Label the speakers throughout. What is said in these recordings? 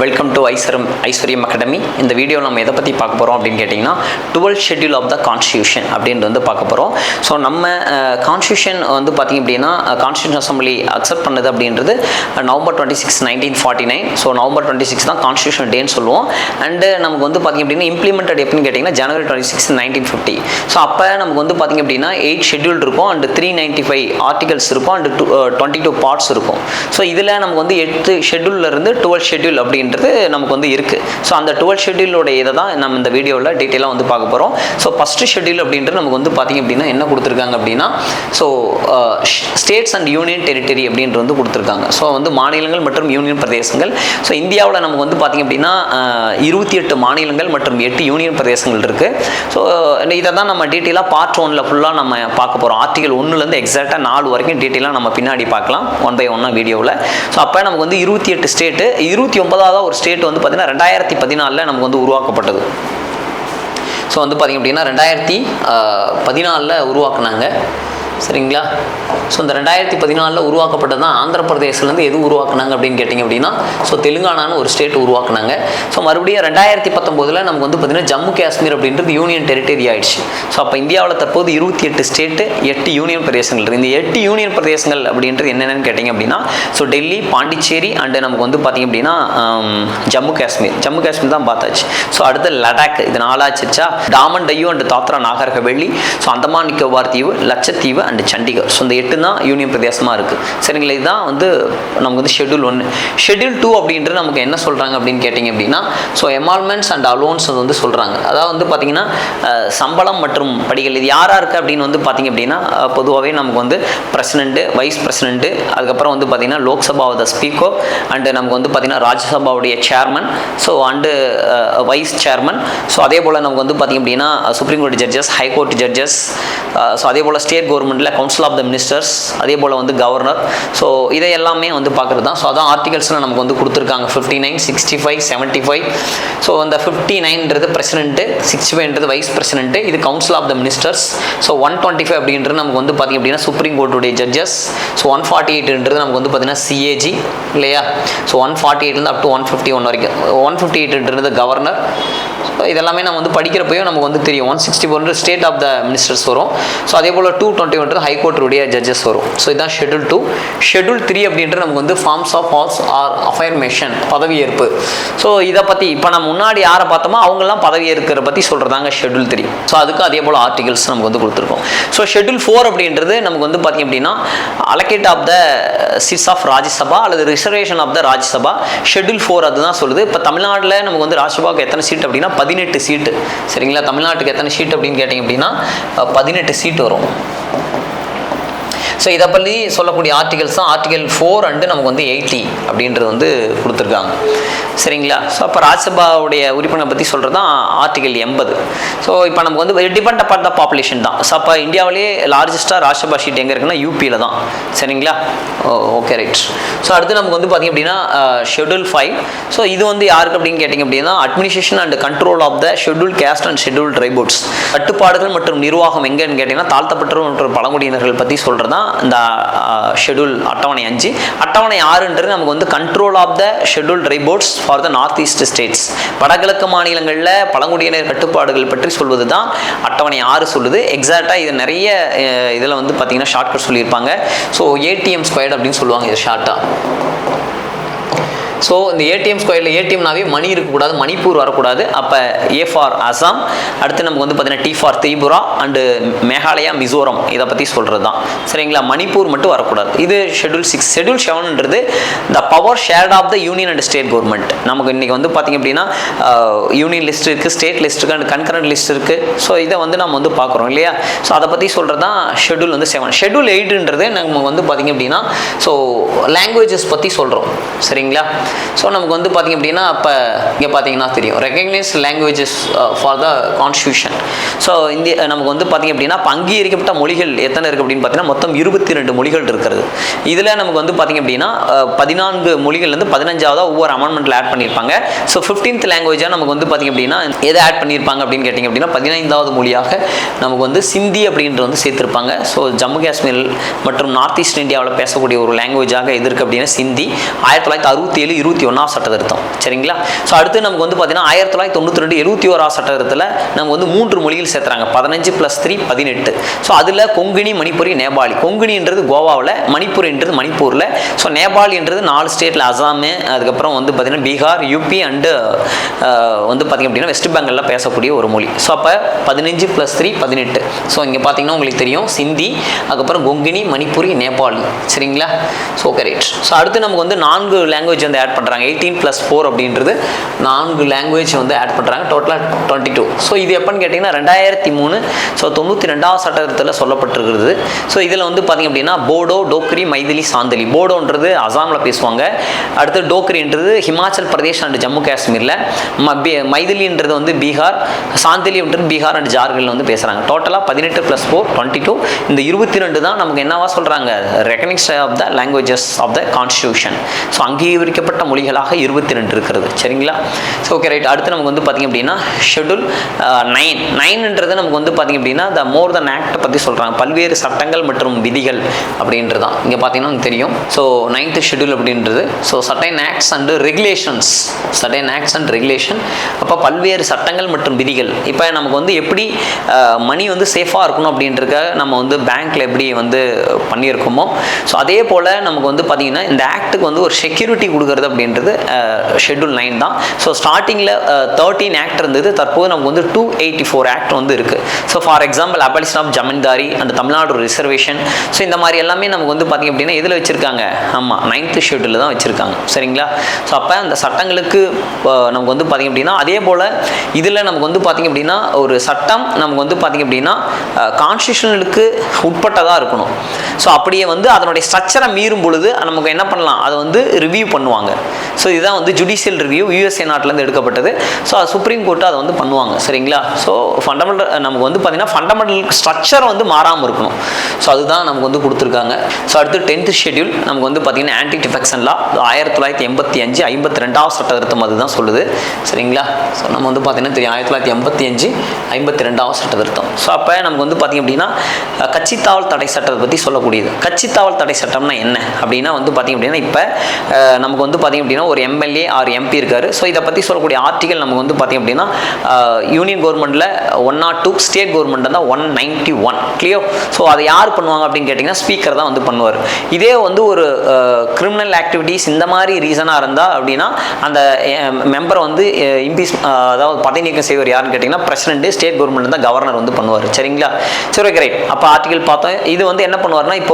Speaker 1: Welcome to ஐஸ்வர்யம் academy. இந்த video நம்ம எதை பற்றி பார்க்க போகிறோம் அப்படின்னு கேட்டிங்கன்னா 12th schedule of the constitution அப்படின்ட்டு வந்து பார்க்க போகிறோம். ஸோ நம்ம கான்ஸ்டியூஷன் வந்து பார்த்திங்க அப்படின்னா கான்ஸ்டியூஷன் அசம்பிளி அக்செப்ட் பண்ணது அப்படின்றது November 26, 1949. ஸோ November 26 தான் கான்ஸ்டியூஷன் டேன்னு சொல்லுவோம். அண்டு நமக்கு வந்து பார்த்திங்க அப்படின்னா இம்ப்ளிமெண்டட் எப்படின்னு கேட்டிங்கன்னா January 26, 1950. ஸோ அப்போ நமக்கு வந்து பார்த்திங்க அப்படின்னா 8 ஷெட்யூல் இருக்கும் அண்டு 395 ஆர்டிகல்ஸ் இருக்கும் அண்டு 22 பார்ட்ஸ் இருக்கும். ஸோ இதில் நமக்கு வந்து 8 ஷெட்யூல்லேருந்து 12 ஷெட்யூல் அப்படின்னு நமக்கு வந்து இருக்குது. ஸோ அந்த 12 ஷெட்யூலோட இதை தான் நம்ம இந்த வீடியோவில் டீட்டெயிலாக வந்து பார்க்க போகிறோம். ஸோ ஃபஸ்ட்டு ஷெட்யூல் அப்படின்றது நமக்கு வந்து பார்த்திங்க அப்படின்னா என்ன கொடுத்துருக்காங்க அப்படின்னா so states and union territory அப்படின்ட்டு வந்து கொடுத்துருக்காங்க. ஸோ வந்து மாநிலங்கள் மற்றும் யூனியன் பிரதேசங்கள். ஸோ இந்தியாவில் நமக்கு வந்து பார்த்திங்க அப்படின்னா 28 மாநிலங்கள் மற்றும் 8 யூனியன் பிரதேசங்கள் இருக்குது. ஸோ இதை தான் நம்ம டீட்டெயிலாக பார்ட் 1ல் ஃபுல்லாக நம்ம பார்க்க போகிறோம். ஆர்டிகல் 1லேருந்து எக்ஸாக்டாக 4 வரைக்கும் டீட்டெயிலாக நம்ம பின்னாடி பார்க்கலாம் 1 by 1 வீடியோவில். ஸோ அப்போ நமக்கு வந்து 28 ஸ்டேட்டு 29வது ஒரு ஸ்டேட் வந்து பார்த்தீங்கன்னா 2014 நமக்கு வந்து உருவாக்கப்பட்டது. ஸோ வந்து பார்த்திங்க அப்படின்னா 2014 உருவாக்குனாங்க. சரிங்களா? ஸோ இந்த 2014 உருவாக்கப்பட்டது தான் ஆந்திர பிரதேசிலேருந்து எது உருவாக்குனாங்க அப்படின்னு கேட்டிங்க அப்படின்னா ஸோ தெலுங்கானான்னு ஒரு ஸ்டேட் உருவாக்குனாங்க. ஸோ மறுபடியும் 2019 நமக்கு வந்து பார்த்திங்கன்னா ஜம்மு காஷ்மீர் அப்படின்றது யூனியன் டெரிட்டரி ஆயிடுச்சு. ஸோ அப்போ இந்தியாவில் தற்போது 28 ஸ்டேட்டு 8 யூனியன் பிரதேசங்கள் இருக்குது. இந்த 8 யூனியன் பிரதேசங்கள் அப்படின்றது என்னென்னு கேட்டிங்க அப்படின்னா ஸோ டெல்லி, பாண்டிச்சேரி அண்டு நமக்கு வந்து பார்த்திங்க அப்படின்னா ஜம்மு காஷ்மீர் தான் பார்த்தாச்சு. ஸோ அடுத்து லடாக், இது 4ஆச்சுச்சா. டாமன் டையூ அண்டு தாத்ரா நாகர் ஹவேலி, ஸோ அந்தமான் நிக்கோபார் தீவு, லட்சத்தீவு அண்ட் சண்டிகர். ஸோ இந்த 8 தான் யூனியன் பிரதேசமாக இருக்குது. சரிங்களா? இதுதான் வந்து நமக்கு வந்து ஷெட்யூல் 1. ஷெட்யூல் 2 அப்படின்றது நமக்கு என்ன சொல்கிறாங்க அப்படின்னு கேட்டிங்க அப்படின்னா ஸோ எமால்மெண்ட்ஸ் அண்ட் அலோன்ஸ் வந்து சொல்கிறாங்க. அதாவது வந்து பார்த்திங்கன்னா சம்பளம் மற்றும் படிகள் இது யாராக இருக்குது அப்படின்னு வந்து பார்த்திங்க அப்படின்னா பொதுவாகவே நமக்கு வந்து பிரசிடென்ட்டு, வைஸ் பிரசிடென்ட்டு, அதுக்கப்புறம் வந்து பார்த்திங்கன்னா லோக்சபாவோட ஸ்பீக்கர் அண்டு நமக்கு வந்து பார்த்திங்கன்னா ராஜ்யசபாவுடைய chairman, so and vice chairman. So அதே போல் நமக்கு வந்து பார்த்திங்க அப்படின்னா supreme court judges, high court judges, so அதே போல் ஸ்டேட் கவர்மெண்ட்டில் கவுன்சில் ஆஃப் த மினிஸ்டர்ஸ், அதே போல் வந்து கவர்னர். ஸோ இதை எல்லாமே வந்து பார்க்குறது தான். ஸோ அதான் ஆர்டிகல்ஸில் நமக்கு வந்து கொடுத்துருக்காங்க 59, 65, 75. ஸோ அந்த 59ன்றது பிரசிடென்ட்டு, 65ன்றது வைஸ் பிரசிடென்ட்டு, இது council of the ministers. So 125 அப்படின்றது நமக்கு வந்து பார்த்திங்க அப்படின்னா சுப்ரீம் கோர்ட்டுடைய ஜட்ஜஸ். ஸோ 148ன்றது நமக்கு வந்து பார்த்திங்கன்னா சிஏஜி இல்லையா. ஸோ 148லேருந்து அப் டு 151 வரைக்கும். 158ன்றது கவர்னர். இதெல்லாமே நம்ம வந்து படிக்கிறப்பையும் நமக்கு வந்து தெரியும். 164 ஸ்டேட் ஆஃப் த மினிஸ்டர்ஸ் வரும். ஸோ அதே போல் 221 ஹைகோர்ட்டுடைய ஜட்ஜஸ் வரும். ஸோ இதுதான் ஷெட்யூல் 2. ஷெட்யூல் 3 அப்படின்றது நமக்கு வந்து forms of oaths or affirmation, பதவியேற்பு. ஸோ இதை பற்றி இப்போ நம்ம முன்னாடி யாரை பார்த்தோமோ அவங்கெல்லாம் பதவியேற்கிற பற்றி சொல்கிறதாங்க ஷெட்யூல் 3. ஸோ அதுக்கு அதே போல் ஆர்டிகல்ஸ் நமக்கு வந்து கொடுத்துருக்கோம். ஸோ ஷெட்யூல் 4 அப்படின்றது நமக்கு வந்து பார்த்திங்க அப்படின்னா allocate of the seats of Rajya Sabha அல்லது reservation of the Rajya Sabha. Schedule 4 அதுதான் சொல்லுது. இப்போ தமிழ்நாட்டில் நமக்கு வந்து ராஜ்யசபாவுக்கு எத்தனை சீட் அப்படின்னா 18 சீட்டு. சரிங்களா? தமிழ்நாட்டுக்கு எத்தனை சீட் அப்படின்னு கேட்டிங்க அப்படின்னா 18 சீட் வரும். ஸோ இதை பற்றி சொல்லக்கூடிய ஆர்டிகல்ஸ் தான் ஆர்டிகல் 4 அண்டு நமக்கு வந்து 80 அப்படின்றது வந்து கொடுத்துருக்காங்க. சரிங்களா? ஸோ அப்போ ராஜ்யசபாவுடைய உறுப்பினரை பற்றி சொல்கிறது தான் ஆர்டிகல் 80. ஸோ இப்போ நமக்கு வந்து டிபெண்ட் அப்பான் த பாப்புலேஷன் தான். ஸோ அப்போ இந்தியாவிலேயே லார்ஜஸ்ட்டாக ராஜ்யசபா சீட் எங்கே இருக்குன்னா யூபியில் தான். சரிங்களா? Okay, right. ஸோ அடுத்து நமக்கு வந்து பார்த்திங்க அப்படின்னா ஷெட்யூல் 5. ஸோ இது வந்து யாருக்கு அப்படின்னு கேட்டிங்க அப்படின்னா administration and control of the schedule caste and schedule tribes. கட்டுப்பாடுகள் மற்றும் நிர்வாகம் எங்கன்னு கேட்டிங்கன்னா தாழ்த்தப்பட்டோர் மற்றும் பழங்குடியினர்கள் பற்றி சொல்கிறது தான் இந்த ஷெட்யூல் அட்டவணை 5. அட்டவணை 6ன்றது நமக்கு வந்து control of the schedule tribes for the north east states. வடகிழக்கு மாநிலங்களில் பழங்குடியினர் கட்டுப்பாடுகள் பற்றி சொல்வது தான் அட்டவணை 6 சொல்லுது. எக்ஸாக்டாக இது நிறைய இதில் வந்து பார்த்திங்கன்னா ஷார்ட்கட் சொல்லியிருப்பாங்க. ஸோ ATM ஸ்கொயர்டு அப்படின்னு சொல்லுவாங்க இது ஷார்ட்டாக. ஸோ இந்த ATM ஸ்கொயரில் ஏடிஎம்னாவே மணி இருக்கக்கூடாது, மணிப்பூர் வரக்கூடாது. அப்போ A ஃபார் அசாம், அடுத்து நமக்கு வந்து பார்த்திங்கன்னா T for Tripura and Meghalaya, Mizoram, இதை பற்றி சொல்கிறது தான். சரிங்களா? மணிப்பூர் மட்டும் வரக்கூடாது. இது ஷெட்யூல் 6. ஷெட்யூல் 7ன்றது the power shared of the union and state government. நமக்கு இன்றைக்கி வந்து பார்த்திங்க அப்படின்னா யூனியன் லிஸ்ட் இருக்குது, ஸ்டேட் லிஸ்ட் இருக்குது அண்ட் கன்கரண்ட் லிஸ்ட் இருக்குது. ஸோ இதை வந்து நம்ம வந்து பார்க்குறோம் இல்லையா. ஸோ அதை பற்றி சொல்கிறது தான் ஷெட்யூல் வந்து 7. ஷெட்யூல் 8ன்றது நம்ம வந்து பார்த்திங்க அப்படின்னா ஸோ லாங்குவேஜஸ் பற்றி சொல்கிறோம். சரிங்களா? ஸோ நமக்கு வந்து பார்த்திங்க அப்படின்னா அப்போ இங்கே பார்த்தீங்கன்னா தெரியும் recognise languages for the constitution. So நமக்கு வந்து பார்த்திங்க அப்படின்னா இப்போ அங்கீகரிக்கப்பட்ட மொழிகள் எத்தனை இருக்குது அப்படின்னு பார்த்தீங்கன்னா மொத்தம் 22 மொழிகள் இருக்கிறது. இதில் நமக்கு வந்து பார்த்திங்க அப்படின்னா 14 மொழிகள்லேருந்து 15ஆவதாக ஒவ்வொரு அமெண்ட்மெண்ட்டில் ஆட் பண்ணியிருப்பாங்க. ஸோ 15th லாங்குவேஜாக நமக்கு வந்து பார்த்திங்க அப்படின்னா எதை ஆட் பண்ணியிருப்பாங்க அப்படின்னு கேட்டிங்க அப்படின்னா 15வது மொழியாக நமக்கு வந்து சிந்தி அப்படின்றது வந்து சேர்த்துருப்பாங்க. ஸோ ஜம்மு காஷ்மீர் மற்றும் நார்த் ஈஸ்ட் இந்தியாவில் பேசக்கூடிய ஒரு லாங்குவேஜாக எது இருக்குது அப்படின்னா சிந்தி. 1967 21ஆம் சட்ட திருத்தம். சரிங்களா? ஸோ அடுத்து நமக்கு வந்து பார்த்தீங்கன்னா 1992 71ஆம் சட்ட திருத்தத்தில் நம்ம வந்து 3 மொழிகள் சேர்த்துறாங்க. 15 + 3 18. ஸோ அதில் கொங்கினி, மணிப்புரி, நேபாளி. கொங்கினின்றது கோவாவில், மணிப்புரின்றது மணிப்பூரில், ஸோ நேபாளின்றது 4 ஸ்டேட்டில் அசாமு, அதுக்கப்புறம் வந்து பார்த்தீங்கன்னா பீகார், யூபி அண்டு வந்து பார்த்திங்க அப்படின்னா வெஸ்ட் பெங்காலில் பேசக்கூடிய ஒரு மொழி. ஸோ அப்போ 15 + 3 18. ஸோ இங்கே பார்த்தீங்கன்னா உங்களுக்கு தெரியும் சிந்தி, அதுக்கப்புறம் கொங்கினி, மணிப்புரி, நேபாளி. சரிங்களா? So correct. ஸோ அடுத்து நமக்கு வந்து 4 லாங்குவேஜ் வந்து ஆட் பண்ணுறாங்க. 18 + 4 அப்படின்றது 4 லாங்குவேஜ் வந்து ஆட் பண்ணுறாங்க. டோட்டலாக 22. ஸோ இது எப்போன்னு கேட்டிங்கன்னா 2003. ஸோ 92ஆம் சட்டத்தில் சொல்லப்பட்டிருக்கிறது. ஸோ இதில் வந்து பார்த்திங்க அப்படின்னா போடோ, டோக்ரி, மைதிலி, சாந்தலி. போடோன்றது அசாமில் பேசுவாங்க. அடுத்து டோக்ரின்றது ஹிமாச்சல் பிரதேஷ் அண்ட் ஜம்மு காஷ்மீரில், மைதிலின்றது வந்து பீகார், சாந்தலின்றது பீகார் அண்ட் ஜார்க்கண்டில் வந்து பேசுகிறாங்க. டோட்டலாக 18 + 4 22. இந்த 22 தான் நமக்கு என்னவா சொல்கிறாங்க, recognised of the languages of the constitution. So அங்கீகரிக்கப்பட்ட மொழிகளாக 22 இருக்கிறது. சரிங்களா? So okay right. அடுத்து நமக்கு வந்து பார்த்திங்க அப்படின்னா ஷெட்யூல் 9ன்றது நமக்கு வந்து பார்த்திங்க அப்படின்னா த மோர் தென் ஆக்ட் பற்றி சொல்கிறாங்க. பல்வேறு சட்டங்கள் மற்றும் விதிகள் அப்படின்றது தான் இங்கே பார்த்தீங்கன்னா தெரியும். ஸோ 9th ஷெட்யூல் அப்படின்றது so certain acts and regulations. Certain acts and regulation. அப்போ பல்வேறு சட்டங்கள் மற்றும் விதிகள். இப்போ நமக்கு வந்து எப்படி மணி வந்து சேஃபாக இருக்கணும் அப்படின்றதுக்காக நம்ம வந்து பேங்க்கில் எப்படி வந்து பண்ணியிருக்கோமோ, ஸோ அதே போல் நமக்கு வந்து பார்த்திங்கன்னா இந்த ஆக்ட்டுக்கு வந்து ஒரு செக்யூரிட்டி கொடுக்குறது அப்படின்றது ஷெட்யூல் 9 தான். ஸோ ஸ்டார்டிங்கில் 13 ஆக்ட் இருந்தது. தற்போது நமக்கு வந்து 284 ஆக்ட் வந்து இருக்குது. So for example abolition of zamindari and Tamil Nadu reservation. So இந்த மாதிரி எல்லாமே நமக்கு வந்து பார்த்திங்க அப்படின்னா எதில் வச்சுருக்காங்க, ஆமாம் 9th ஷெட்யூலில் தான் வச்சுருக்காங்க. சரிங்களா? ஸோ அப்போ அந்த சட்டங்களுக்கு நமக்கு வந்து பார்த்திங்க அப்படின்னா அதே போல் இதில் நமக்கு வந்து பார்த்திங்க அப்படின்னா ஒரு சட்டம் நமக்கு வந்து பார்த்திங்க அப்படின்னா கான்ஸ்டியூஷனுக்கு உட்பட்டதாக இருக்கணும். ஸோ அப்படியே வந்து அதனுடைய ஸ்ட்ரக்சரை மீறும் பொழுது நமக்கு என்ன பண்ணலாம், அதை வந்து ரிவ்யூ பண்ணுவாங்க. ஸோ இதுதான் வந்து ஜுடிஷியல் ரிவ்யூ USA நாட்டிலேருந்து எடுக்கப்பட்டது. ஸோ சுப்ரீம் கோர்ட்டு அதை வந்து பண்ணுவாங்க. சரிங்களா? ஸோ ஃபண்டமெண்டல் நமக்கு வந்து பார்த்திங்கன்னா ஃபண்டமெண்டல் ஸ்ட்ரக்சர் வந்து மாறாமல் இருக்கணும். ஸோ அதுதான் நமக்கு வந்து கொடுத்துருக்காங்க. ஸோ அடுத்து 10th ஷெட்யூல் நமக்கு வந்து பார்த்திங்கன்னா ஆன்டி டிஃபெக்ஷன் லா 1985 52ஆம் சட்ட திருத்தம் அதுதான் சொல்லுது. சரிங்களா? ஸோ நம்ம வந்து பார்த்திங்கன்னா தெரியும் 1985 52ஆம் சட்ட திருத்தம். ஸோ அப்போ நமக்கு வந்து பார்த்திங்க அப்படின்னா கட்சித்தாவல் தடை சட்டத்தை பற்றி சொல்லக்கூடியது. கட்சித்தாவல் தடை சட்டம்னா என்ன அப்படின்னா வந்து பார்த்திங்க அப்படின்னா இப்போ நமக்கு வந்து பார்த்திங்க அப்படின்னா ஒரு MLA ஆர் MP இருக்காரு. ஸோ இதை பற்றி சொல்லக்கூடிய ஆர்டிகல் நமக்கு வந்து பார்த்திங்க அப்படின்னா யூனியன் கவர்மெண்ட்டில் 102, ஸ்டேட் கவர்மெண்ட் தான் 191. கிளியர்? ஸோ அதை யார் பண்ணுவாங்க அப்படின்னு கேட்டிங்கன்னா ஸ்பீக்கர் தான் வந்து பண்ணுவார். இதே வந்து ஒரு கிரிமினல் ஆக்டிவிட்டீஸ் இந்த மாதிரி ரீசனாக இருந்தால் அப்படின்னா அந்த மெம்பரை வந்து அதாவது பதவி நீக்கம் செய்வார் யாருன்னு கேட்டிங்கன்னா பிரசிடென்ட், ஸ்டேட் கவர்மெண்ட் தான் கவர்னர் வந்து பண்ணுவார். சரிங்களா? சரி ரைட். அப்போ ஆர்டிகல் பார்த்தோம். இது வந்து என்ன பண்ணுவார்னா இப்போ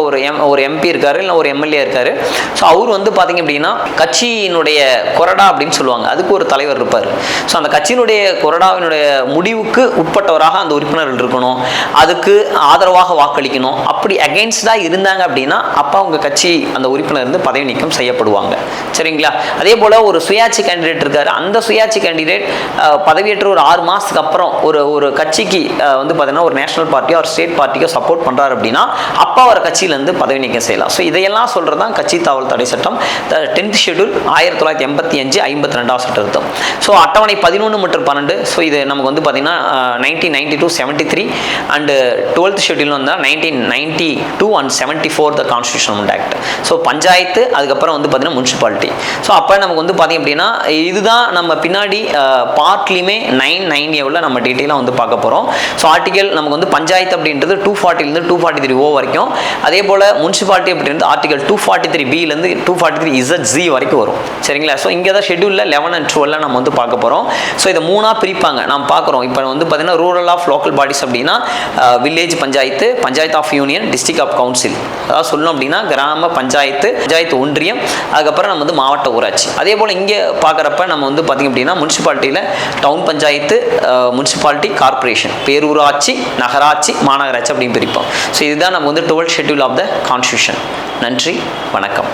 Speaker 1: ஒரு MP இருக்காரு, இல்லை ஒரு MLA இருக்காரு. ஸோ அவர் வந்து பார்த்திங்க அப்படின்னா கட்சியினுடைய கொறடா அப்படின்னு சொல்லுவாங்க, அதுக்கு ஒரு தலைவர் இருப்பார். ஸோ அந்த கட்சியினுடைய கொறடாவினுடைய முடிவுக்கு உட்பட்டவராக அந்த உறுப்பினர்கள் இருக்கணும், அதுக்கு ஆதரவாக வாக்களிக்கணும். அப்படி அகெயின்ஸ்டாக இருந்தாங்க அப்படின்னா அப்போ அவங்க கட்சி அந்த உறுப்பினர் வந்து பதவி நீக்கம் செய்யப்படுவாங்க. சரிங்களா? அதே போல் ஒரு சுயாட்சி கேண்டிடேட் இருக்கார். அந்த சுயாட்சி கேண்டிடேட் பதவியேற்ற ஒரு 6 மாதத்துக்கு அப்புறம் ஒரு கட்சிக்கு வந்து பார்த்தீங்கன்னா ஒரு நேஷனல் பார்ட்டியோ ஒரு ஸ்டேட் பார்ட்டியோ சப்போர்ட் பண்ணுறாரு அப்படின்னா அப்போ அவர் கட்சியிலேருந்து பதவி நீக்கம் செய்யலாம். ஸோ இதையெல்லாம் சொல்கிறது தான் கட்சி தாவல் தடை சட்டம். 10th ஷெட்யூல் 1985 52ஆம் சட்ட திருத்தம். ஸோ அட்டவணை 11 மற்றும் 12. ஸோ இது நமக்கு வந்து பார்த்தீங்கன்னா 1992 73 அண்டு 12th ஷெட்யூல் வந்தால் 1992 and 74 the constitution act. So panchayat, அதுக்கப்புறம் வந்து பார்த்தீங்கன்னா முனிசிபாலிட்டி. ஸோ அப்போ நமக்கு வந்து பார்த்திங்க அப்படின்னா இதுதான் நம்ம பின்னாடி பார்ட்லேயுமே 9A நம்ம டீட்டெயிலாக வந்து பார்க்க போகிறோம். ஸோ ஆர்டிகல் நமக்கு வந்து பஞ்சாயத்து அப்படின்றது 240 243O வரைக்கும். அதே போல் முனிசிபாலிட்டி அப்படின்றது ஆர்டிகல் 243B 243Z வரைக்கும் வரும். சரிங்களா? ஸோ இங்கே தான் ஷெட்யூலில் 11 and 12 நம்ம வந்து பார்க்க போகிறோம். ஸோ இதை 3ஆக பிரிப்பாங்க நம்ம பார்க்குறோம். இப்போ வந்து பார்த்தீங்கன்னா ரூரல் ஆஃப் லோக்கல் பாடிஸ் அப்படின்னா village panchayat, panchayat of union, district of council. அதாவது சொல்லணும் அப்படின்னா கிராம பஞ்சாயத்து, பஞ்சாயத்து ஒன்றியம், அதுக்கப்புறம் நம்ம வந்து மாவட்ட ஊராட்சி. அதே போல் இங்கே பார்க்குறப்ப நம்ம வந்து பார்த்திங்க அப்படின்னா முனிசிபாலிட்டியில் டவுன் பஞ்சாயத்து, முனிசிபாலிட்டி, கார்பரேஷன், பேரூராட்சி, நகராட்சி, மாநகராட்சி அப்படின்னு பிரிப்போம். ஸோ இதுதான் நம்ம வந்து 12th schedule of the constitution. நன்றி, வணக்கம்.